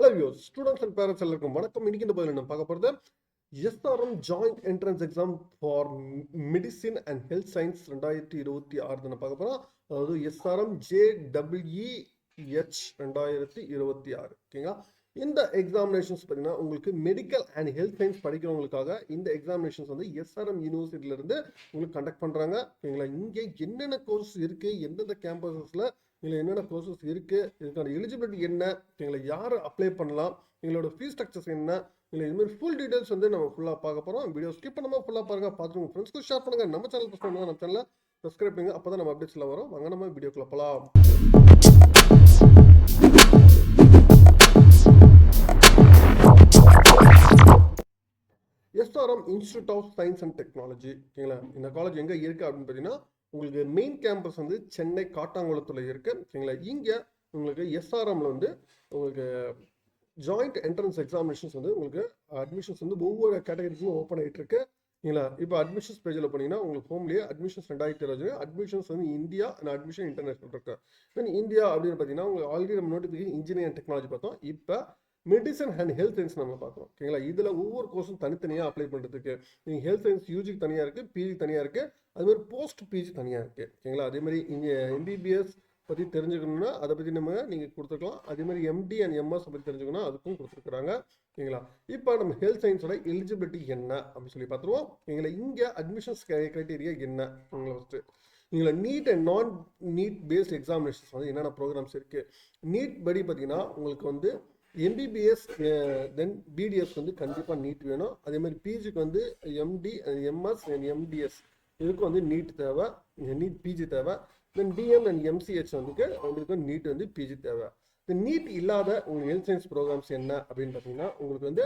Hello viewers, students and parents எல்லாருக்கும் வணக்கம். இன்னைக்கு இந்த பதில நம்ம பார்க்க போறது SRM joint entrance exam for medicine and health science 2026 தான் பார்க்க போறோம். அதாவது SRM JEEH 2026 ஓகேங்களா. இந்த எக்ஸாமினேஷன்ஸ் பார்த்தீங்கன்னா உங்களுக்கு மெடிக்கல் அண்ட் ஹெல்த் சயின்ஸ் படிக்கிறவங்களுக்காக இந்த எக்ஸாமினேஷன்ஸ் வந்து SRM யூனிவர்சிட்டியில இருந்து உங்களுக்கு கண்டக்ட் பண்றாங்க ஓகேங்களா. இங்கே என்னென்ன கோர்ஸ் இருக்கு, எந்தெந்த கேம்பஸஸ்ல இதில் என்னென்ன கோர்சஸ் இருக்குது, இதுக்கான எலிஜிபிலிட்டி என்ன, எங்களை யார் அப்ளை பண்ணலாம், எங்களோட ஃபீஸ் ஸ்ட்ரக்சர்ஸ் என்ன, இல்லை இதுமாதிரி ஃபுல் டீடைல்ஸ் வந்து நம்ம ஃபுல்லாக பார்க்க போகிறோம். வீடியோ ஸ்கிப் பண்ணாமல் ஃபுல்லாக பாருங்கள். பார்த்துட்டு உங்கள் ஃப்ரெண்ட்ஸ்க்கு ஷேர் பண்ணுங்கள். நம்ம சேனல் ஃபஸ்ட் பண்ணுங்கள், நம்ம சேனலில் சப்ஸ்கிரைப் பண்ணுங்கள். அப்போ தான் நம்ம அப்டேட்ஸில் வரும். வாங்க நம்ம வீடியோக்குள்ள போகலாம். SRM institute of science and technology ஓகேங்களா. இந்த காலேஜ் எங்கே இருக்குது அப்படின்னு பார்த்தீங்கன்னா உங்களுக்கு மெயின் கேம்பஸ் வந்து சென்னை காட்டாங்குளத்தில் இருக்கு ஓகேங்களா. இங்கே உங்களுக்கு SRMல வந்து உங்களுக்கு ஜாயிண்ட் என்ட்ரன்ஸ் எக்ஸாமினேஷன்ஸ் வந்து உங்களுக்கு அட்மிஷன்ஸ் வந்து ஒவ்வொரு கேட்டகரிக்கும் ஓப்பன் ஆகிட்டு இருக்கு ஓகேங்களா. இப்போ அட்மிஷன்ஸ் பேஜில் போனீங்கன்னா உங்களுக்கு ஹோம்லேயே அட்மிஷன்ஸ் 2020 அட்மிஷன்ஸ் வந்து இந்தியா அண்ட் அட்மிஷன் இன்டர்நேஷனல் இருக்கு. தென் இந்தியா அப்படின்னு பார்த்தீங்கன்னா உங்களுக்கு ஆல்ரெடி நம்ம நோட்டிஃபிகேஷன் இன்ஜினியரிங் அண்ட் டெக்னாலஜி பார்த்தோம். இப்போ மெடிசன் அண்ட் ஹெல்த் சயின்ஸ் நம்ம பார்க்குறோம் ஓகேங்களா. இதில் ஒவ்வொரு கோர்ஸும் தனித்தனியாக அப்ளை பண்ணுறதுக்கு நீங்கள் ஹெல்த் சயின்ஸ் யூஜிக்கு தனியாக இருக்குது, பிஜி தனியாக இருக்குது, அதுமாதிரி போஸ்ட் பிஜி தனியாக இருக்குது ஓகேங்களா. அதேமாதிரி இங்கே MBBS பற்றி தெரிஞ்சுக்கணும்னா அதை பற்றி நீங்கள் கொடுத்துருக்கலாம். அதேமாதிரி MD அண்ட் MS பற்றி தெரிஞ்சுக்கணும், அதுக்கும் கொடுத்துருக்குறாங்க ஓகேங்களா. இப்போ நம்ம ஹெல்த் சயின்ஸோட எலிஜிபிலிட்டி என்ன அப்படின்னு சொல்லி பார்த்துருவோம் ஓகேங்களா. இங்கே அட்மிஷன்ஸ் க்ரைட்டீரியா என்ன உங்களை ஃபஸ்ட்டு நீங்கள நீட் அண்ட் நான் நீட் பேஸ்ட் எக்ஸாமினேஷன்ஸ் வந்து என்னென்ன ப்ரோக்ராம்ஸ் இருக்குது. நீட் படி பார்த்தீங்கன்னா உங்களுக்கு வந்து MBBS தென் BDS வந்து கண்டிப்பாக நீட் வேணும். அதே மாதிரி பிஜிக்கு வந்து MD MS அண்ட் MDS இதுக்கு வந்து நீட் தேவை, நீட் பிஜி தேவை. தென் DM அண்ட் MCH வந்துக்கு உங்களுக்கு நீட் வந்து பிஜி தேவை. இந்த நீட் இல்லாத உங்களுக்கு ஹெல்த் சயின்ஸ் ப்ரோக்ராம்ஸ் என்ன அப்படின்னு பார்த்தீங்கன்னா உங்களுக்கு வந்து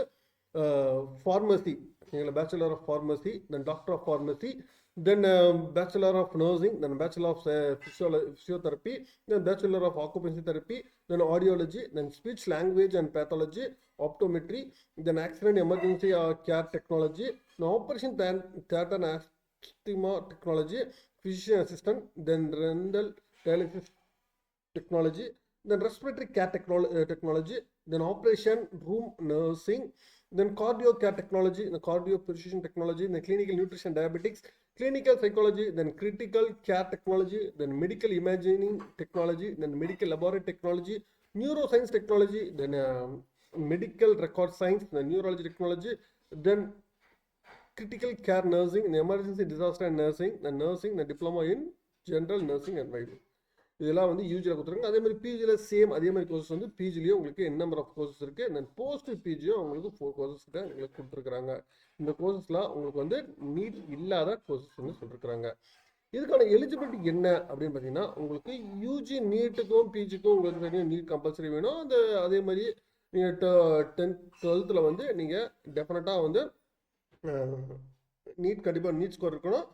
ஃபார்மசி எங்களை bachelor of pharmacy, then doctor of pharmacy, then Bachelor of Nursing, then Bachelor of Physiotherapy, then Bachelor of Occupational Therapy, then Audiology, then Speech Language and Pathology, Optometry, then Accident Emergency Care Technology, then Operation Theatre and Anesthesia Technology, Physician Assistant, then Renal Dialysis Technology, then Respiratory Care Technology, then Operation Room Nursing, then cardio care technology, the cardio precision technology, then clinical nutrition diabetics, clinical psychology, then critical care technology, then medical imaging technology, then medical laboratory technology, neuroscience technology, then medical record science, then neurology technology, then critical care nursing, then emergency disaster and nursing, then diploma in general nursing and midwifery. இதெல்லாம் வந்து யூஜியில் கொடுத்துருக்காங்க. அதே மாதிரி பிஜியில் same அதே மாதிரி courses வந்து பிஜிலேயே உங்களுக்கு என்ன நம்பர் ஆஃப் கோர்சஸ் இருக்குது. தென் போஸ்ட் பிஜியும் உங்களுக்கு 4 கோர்சஸ் கிட்ட உங்களுக்கு கொடுத்துருக்குறாங்க. இந்த கோர்சஸ்லாம் உங்களுக்கு வந்து நீட் இல்லாத கோர்சஸ் வந்து சொல்லியிருக்கிறாங்க. இதுக்கான எலிஜிபிலிட்டி என்ன அப்படின்னு பார்த்தீங்கன்னா உங்களுக்கு யூஜி நீட்டுக்கும் பிஜிக்கும் உங்களுக்கு தெரியும் நீட் கம்பல்சரி வேணும். அதே மாதிரி நீங்கள் 10th 12th வந்து நீங்கள் டெஃபினட்டாக வந்து நீட் கண்டிப்பாக நீட் ஸ்கோர் இருக்கணும்.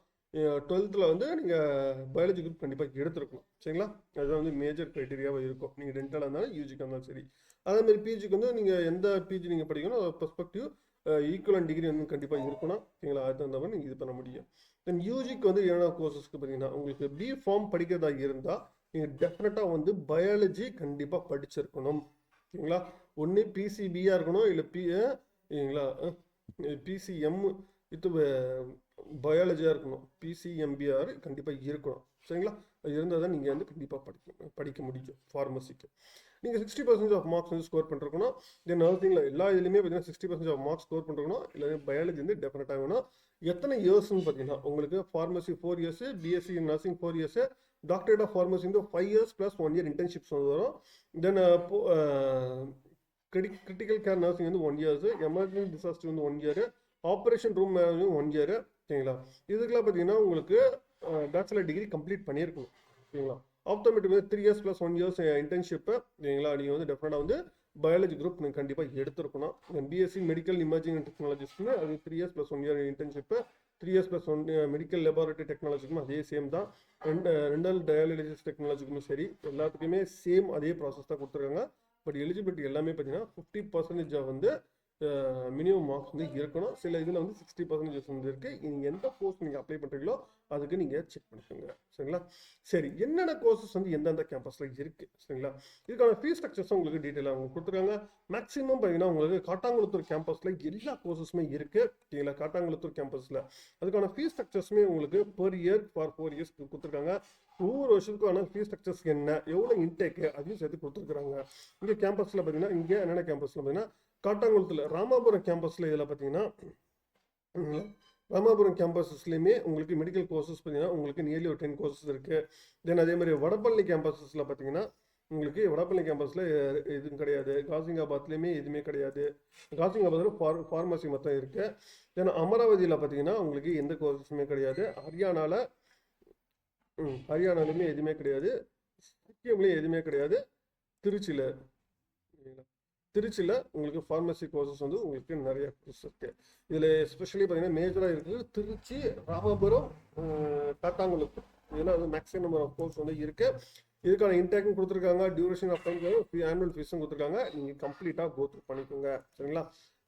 12th வந்து நீங்கள் பயாலஜி குரூப் கண்டிப்பாக எடுத்துருக்கணும் சரிங்களா. அதுதான் வந்து மேஜர் க்ரைட்டீரியாவாக இருக்கும். நீங்கள் டென்டலாக இருந்தாலும் யூஜிக்கு இருந்தாலும் சரி. அதேமாதிரி பிஜிக்கு வந்து நீங்கள் எந்த பிஜி நீங்கள் படிக்கணும் பெர்ஸ்பெக்டிவ் ஈக்குவலன்ட் டிகிரி வந்து கண்டிப்பாக இருக்கணும் சரிங்களா. அது தகுந்த மாதிரி நீங்கள் இது பண்ண முடியும். தென் யூஜிக்கு வந்து என்னென்ன கோர்சஸ்க்கு பார்த்தீங்கன்னா உங்களுக்கு B.Pharm படிக்கிறதா இருந்தால் நீங்கள் டெஃபினட்டாக வந்து பயாலஜி கண்டிப்பாக படிச்சிருக்கணும் சரிங்களா. ஒன்று PCBயாக இருக்கணும், இல்லை சரிங்களா PCM இது பயாலஜியாக இருக்கணும், PCMBR கண்டிப்பாக இருக்கணும் சரிங்களா. அது இருந்தால் தான் நீங்கள் வந்து கண்டிப்பாக படிக்க முடியும். ஃபார்மசிக்கு நீங்கள் 60% ஆஃப் மார்க்ஸ் வந்து ஸ்கோர் பண்ணிருக்கணும். தென் நர்சிங்கில் எல்லா இதுலையுமே பார்த்தீங்கன்னா 60% ஆஃப் மார்க்ஸ் ஸ்கோர் பண்ணிருக்கணும். இல்லை பயாலஜி வந்து டெஃபினட்டாக வேணும். எத்தனை இயர்ஸ்ன்னு பார்த்தீங்கன்னா உங்களுக்கு pharmacy 4 years, BSc nursing 4 years, doctorate of pharmacy வந்து 5 இயர்ஸ் ப்ளஸ் 1 இயர் இன்டர்ன்ஷிப்ஸ் வந்து வரும். தென் கிரிட்டிக்கல் கேர் நர்சிங் வந்து 1 இயர்ஸ், எமர்ஜென்சி டிசாஸ்டர் வந்து 1 இயர், ஆப்ரேஷன் ரூம் 1 இயர் சரிங்களா. இதுக்கெல்லாம் பார்த்தீங்கன்னா உங்களுக்கு பேச்சுலர் டிகிரி கம்ப்ளீட் பண்ணியிருக்கணும் சரிங்களா. ஆப்டோமெட்ரி வந்து 3 இயர்ஸ் ப்ளஸ் 1 இயர்ஸ் இன்டர்ன்ஷிப்பு சரிங்களா. நீங்கள் வந்து டெஃபினட்டாக வந்து பயாலஜி குரூப் நீங்கள் கண்டிப்பாக எடுத்துருக்கணும். BSc மெடிக்கல் இமேஜிங் டெக்னாலஜிஸ்க்கு அது 3 years plus 1 year internship, 3 years plus 1 medical laboratory டெக்னாலஜிக்கும் அதே சேம் தான். ரெண்டல் டயாலிசிஸ் டெக்னாலஜிக்குமே சரி எல்லாத்துக்குமே சேம் அதே ப்ராசஸ் தான் கொடுத்துருக்காங்க. பட் எலிஜிபிலிட்டி எல்லாமே பார்த்தீங்கன்னா 50% வந்து மினிமம் மார்க்ஸ் வந்து இருக்கணும். சில இதில் வந்து 60% வந்து இருக்குது. நீங்கள் எந்த கோர்ஸ் நீங்கள் அப்ளை பண்ணுறீங்களோ அதுக்கு நீங்கள் செக் பண்ணிக்கோங்க. சரிங்களா? சரி, என்னென்ன கோர்சஸ் வந்து எந்தெந்த கேம்பஸில் இருக்குது? சரிங்களா? இதுக்கான ஃபீஸ் ஸ்ட்ரக்சர்ஸும் உங்களுக்கு டீட்டெயிலாக அவங்க கொடுத்துருக்காங்க. மேக்ஸிமம் பார்த்தீங்கன்னா உங்களுக்கு காட்டாங்குளத்தூர் கேம்பஸில் எல்லா கோர்சஸுமே இருக்குது. சரிங்களா? காட்டாங்குளத்தூர் கேம்பஸில் அதுக்கான ஃபீஸ் ஸ்ட்ரக்சர்ஸுமே உங்களுக்கு பெர் இயர் ஃபார் 4 இயர்ஸ் கொடுத்துருக்காங்க. ஒவ்வொரு வருஷத்துக்கான ஃபீஸ் ஸ்ட்ரக்சர்ஸ் என்ன, எவ்வளோ இன்டேக்கு, அதையும் சேர்த்து கொடுத்துருக்குறாங்க. இங்கே கேம்பஸில் பார்த்தீங்கன்னா இங்கே என்னென்ன கேம்பஸில் பார்த்தீங்கன்னா காட்டாங்குளத்தில் ராமாபுரம் கேம்பஸில் இதில் பார்த்தீங்கன்னா ராமாபுரம் கேம்பஸஸ்லையுமே உங்களுக்கு மெடிக்கல் கோர்சஸ் பார்த்தீங்கன்னா உங்களுக்கு நியர்லி ஒரு 10 கோர்சஸ் இருக்குது. தென் அதே மாதிரி வடபழனி கேம்பஸஸில் பார்த்தீங்கன்னா உங்களுக்கு வடபழனி கேம்பஸில் எதுவும் கிடையாது. காசிங்காபாத்லேயுமே எதுவுமே கிடையாது. காசிங்காபாத்தில் ஃபார்மசி மட்டும் இருக்குது. தென் அமராவதியில் பார்த்தீங்கன்னா உங்களுக்கு எந்த கோர்சஸுமே கிடையாது. ஹரியானாலுமே எதுவுமே கிடையாது. சிக்கிம்லேயும் எதுவுமே கிடையாது. திருச்சியில் உங்களுக்கு ஃபார்மசி கோர்சஸ் வந்து உங்களுக்கு நிறைய கோர்ஸ் இருக்குது. இதில் எஸ்பெஷலி பார்த்தீங்கன்னா மேஜராக இருக்குது திருச்சி, ராமபுரம், காட்டாங்குளத்தூர். இதெல்லாம் வந்து மேக்ஸிமம் நம்பர் ஆஃப் கோர்ஸ் வந்து இருக்குது. இதுக்கான இன்டேக்கும் கொடுத்துருக்காங்க. டியூரேஷன் ஆஃப் டைம், ஆனுவல் ஃபீஸும் கொடுத்துருக்காங்க. நீங்கள் கம்ப்ளீட்டாக கோ த்ரூ பண்ணிக்கோங்க. சரிங்களா?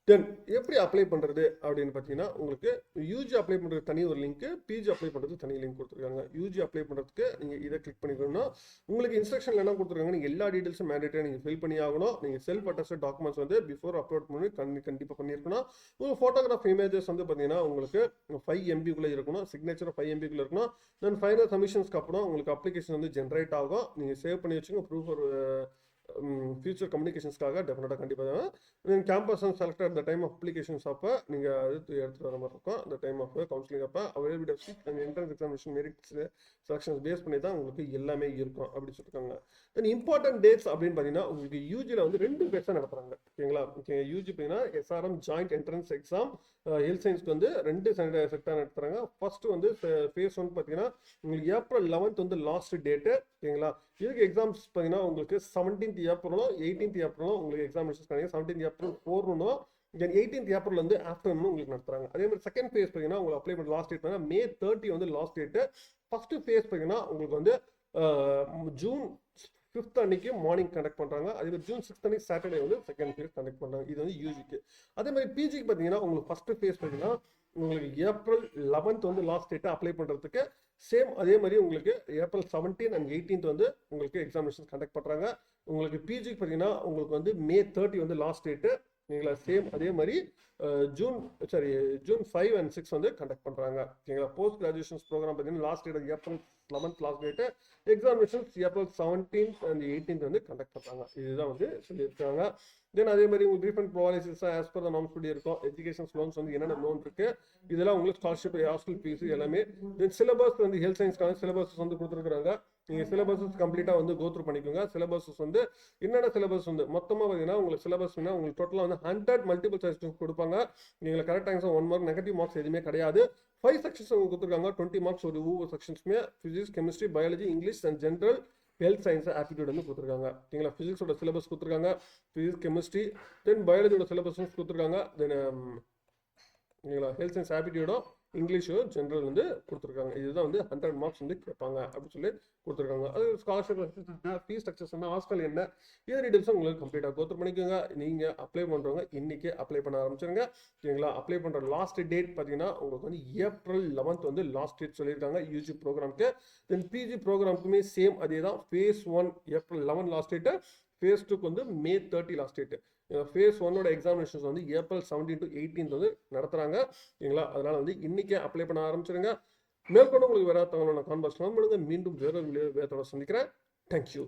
தென் எப்படி அப்ளை பண்ணுறது அப்படின்னு பார்த்தீங்கன்னா உங்களுக்கு யூஜி அப்ளை பண்ணுறது தனி ஒரு லிங்க்கு, பிஜி அப்ளை பண்ணுறது தனி லிங்க் கொடுத்துருக்காங்க. யூஜி அப்ளை பண்ணுறதுக்கு நீங்கள் இதை கிளிக் பண்ணிக்கணும்னா உங்களுக்கு இன்ஸ்ட்ரக்ஷன் என்ன கொடுத்துருக்காங்க, நீங்கள் எல்லா டீட்டெயில்ஸும் மேண்டேட்டரி நீங்கள் ஃபில் பண்ணி ஆகணும். நீங்கள் செல்ஃப் அட்டஸ்டட் டாக்குமெண்ட்ஸ் வந்து பிஃபோர் அப்லோட் பண்ணி கண்டிப்பாக பண்ணியிருக்கணும். உங்கள் ஃபோட்டோகிராஃப் இமேஜஸ் வந்து பார்த்தீங்கன்னா உங்களுக்கு 5 MB இருக்கணும். சிக்னேச்சர் 5 MB இருக்கணும். தென் ஃபைனல் சப்மிஷன்ஸ்க்கு அப்புறம் உங்களுக்கு அப்ளிகேஷன் வந்து ஜென்ரேட் ஆகும். நீங்கள் சேவ் பண்ணி வச்சுங்க ப்ரூஃப் ஒரு ஃபியூச்சர் கம்யூனிகேஷன்ஸ்க்காக டெஃபினட்டாக கண்டிப்பாக தான். நீங்கள் கேம்பஸ் செலக்டட் அந்த டைம் ஆஃப் அப்ளிகேஷன்ஸ் அப்போ நீங்கள் எடுத்துகிட்டு வர மாதிரி இருக்கும். அந்த டைம் ஆஃப் கவுன்சிலிங் அப்போ availability of seat and entrance examination merits selections base பண்ணி தான் உங்களுக்கு எல்லாமே இருக்கும் அப்படின்னு சொல்லியிருக்காங்க. தென் இம்பார்ட்டன்ட் டேட்ஸ் அப்படின்னு பார்த்தீங்கன்னா உங்களுக்கு யூஜியில் வந்து 2 பேஸாக நடத்துகிறாங்க. ஓகேங்களா? யூஜி பார்த்தீங்கன்னா SRM joint entrance exam health சயின்ஸ்க்கு வந்து 2 செக்டாக நடத்துகிறாங்க. ஃபர்ஸ்ட் வந்து ஃபேஸ் 1 பார்த்தீங்கன்னா உங்களுக்கு ஏப்ரல் 11th வந்து லாஸ்ட் டேட்டு. ஓகேங்களா? இதுக்கு எக்ஸாம்ஸ் பார்த்தீங்கன்னா உங்களுக்கு 17th ஏப்ரலும் 18th ஏப்ரலும் உங்களுக்கு எக்ஸாமினேஷன்ஸ் கிடையாது. 17th ஏப்ரல் 4 தென் 18th ஏப்ரல் வந்து ஆஃப்டர்நூன் உங்களுக்கு நடத்துறாங்க. அதே மாதிரி செகண்ட் ஃபேஸ் பார்த்தீங்கன்னா உங்களுக்கு அப்ளை பண்ண லாஸ்ட் டேட் பார்த்தீங்கன்னா May 30 வந்து லாஸ்ட் டேட்டு. ஃபர்ஸ்ட் ஃபேஸ் பார்த்தீங்கன்னா உங்களுக்கு வந்து June 5th அன்னைக்கு மார்னிங் கண்டக்ட் பண்ணுறாங்க. அதே மாதிரி June 6th அன்னைக்கு சாட்டர்டே வந்து செகண்ட் ஃபேஸ் கண்டக்ட் பண்ணுறாங்க. இது வந்து யூஜிக்கு. அதே மாதிரி பிஜிக்கு பார்த்தீங்கன்னா உங்களுக்கு ஃபர்ஸ்ட் ஃபேஸ் பார்த்தீங்கன்னா உங்களுக்கு ஏப்ரல் 11th வந்து லாஸ்ட் டேட்டை அப்ளை பண்ணுறதுக்கு சேம். அதே மாதிரி உங்களுக்கு ஏப்ரல் 17 and 18th வந்து உங்களுக்கு எக்ஸாமினேஷன் கண்டக்ட் பண்ணுறாங்க. உங்களுக்கு பிஜிக்கு பார்த்தீங்கன்னா உங்களுக்கு வந்து May 30 வந்து லாஸ்ட் டேட்டு. நீங்களா சேம் அதே மாதிரி June 5 and 6 வந்து கண்டக்ட் பண்ணுறாங்க. ஓகேங்களா? போஸ்ட் கிராஜுவேஷன்ஸ் ப்ரோக்ராம் பார்த்தீங்கன்னா last date April 11th last date. Examinations April 17th and 18th வந்து கண்டக்ட் பண்ணுறாங்க. இதுதான் வந்து சொல்லியிருக்காங்க. தென் அதே மாதிரி உங்களுக்கு refund provisions as per the norms படி இருக்கும். எஜுகேஷன் லோன்ஸ் வந்து என்னென்ன லோன் இருக்குது, இதெல்லாம் உங்களுக்கு ஸ்காலர்ஷிப், ஹாஸ்டல் ஃபீஸ் எல்லாமே. தென் சிலபஸ் வந்து ஹெல்த் சயின்ஸ்க்கான சிலபஸ் வந்து கொடுத்துருக்காங்க. நீங்கள் சிலபஸஸ் கம்ப்ளீட்டாக வந்து கோ த்ரூ பண்ணிக்கோங்க. சிலபஸஸ் வந்து என்னென்ன சிலபஸ் வந்து மொத்தமாக பார்த்தீங்கன்னா உங்களுக்கு சிலபஸ்னா உங்களுக்கு டோட்டலாக வந்து 100 மல்டிபிள் சாய்ஸ் கொடுப்பாங்க. நீங்கள் correct answer 1 mark, negative marks எதுவுமே கிடையாது. 5 செக்ஷன்ஸ் உங்களுக்கு கொடுத்துருக்காங்க. 20 மார்க்ஸ் ஒரு ஒவ்வொரு செக்ஷன்ஸுமே physics, chemistry, biology, English and general health science aptitude வந்து கொடுத்துருக்காங்க. ஓகேங்களா? ஃபிசிக்ஸோட சிலபஸ் கொடுத்துருக்காங்க. ஃபிசிக்ஸ், கெமிஸ்ட்ரி, தென் பயாலஜியோட சிலபஸும் கொடுத்துருக்காங்க. தென் ஓகேங்களா ஹெல்த் சயின்ஸ் ஆப்டிடியூடும் இங்கிலீஷோ ஜென்ரல் வந்து கொடுத்துருக்காங்க. இதுதான் வந்து 100 மார்க்ஸ் வந்து கேட்பாங்க அப்படின்னு சொல்லி கொடுத்துருக்காங்க. அது ஸ்காலர்ஷிப் ஃபீஸ் ஸ்ட்ரக்சர்ஸ் என்ன, ஹாஸ்டல் என்ன, இது டீட்டெயில்ஸும் உங்களுக்கு கம்ப்ளீட்டாக கோத்ரூ பண்ணிக்கோங்க. நீங்கள் அப்ளை பண்ணுறவங்க இன்றைக்கே அப்ளை பண்ண ஆரம்பிச்சிருங்க. ஓகேங்களா? அப்ளை பண்ணுற லாஸ்ட் டேட் பார்த்தீங்கன்னா உங்களுக்கு வந்து ஏப்ரல் 11th வந்து லாஸ்ட் டேட் சொல்லியிருக்காங்க யூஜி ப்ரோக்ராமுக்கு. தென் பிஜி ப்ரோக்ராமுக்குமே சேம் அதே தான். Phase 1 April 11 last date. Phase 2க்கு வந்து May 30 லாஸ்ட் டேட்டு. ஃபேஸ் 1ஓட எக்ஸாமினேஷன்ஸ் வந்து ஏப்ரல் 17 to 18th வந்து நடத்துகிறாங்க. ஓகேங்களா? அதனால் வந்து இன்றைக்கே அப்ளை பண்ண ஆரம்பிச்சிருங்க. மேற்கொண்டு உங்களுக்கு வேறு தகவலான கான்வர்ஸ் பண்ணுங்க. மீண்டும் வேற வீடியோ வேற சந்திக்கிறேன். தேங்க்யூ.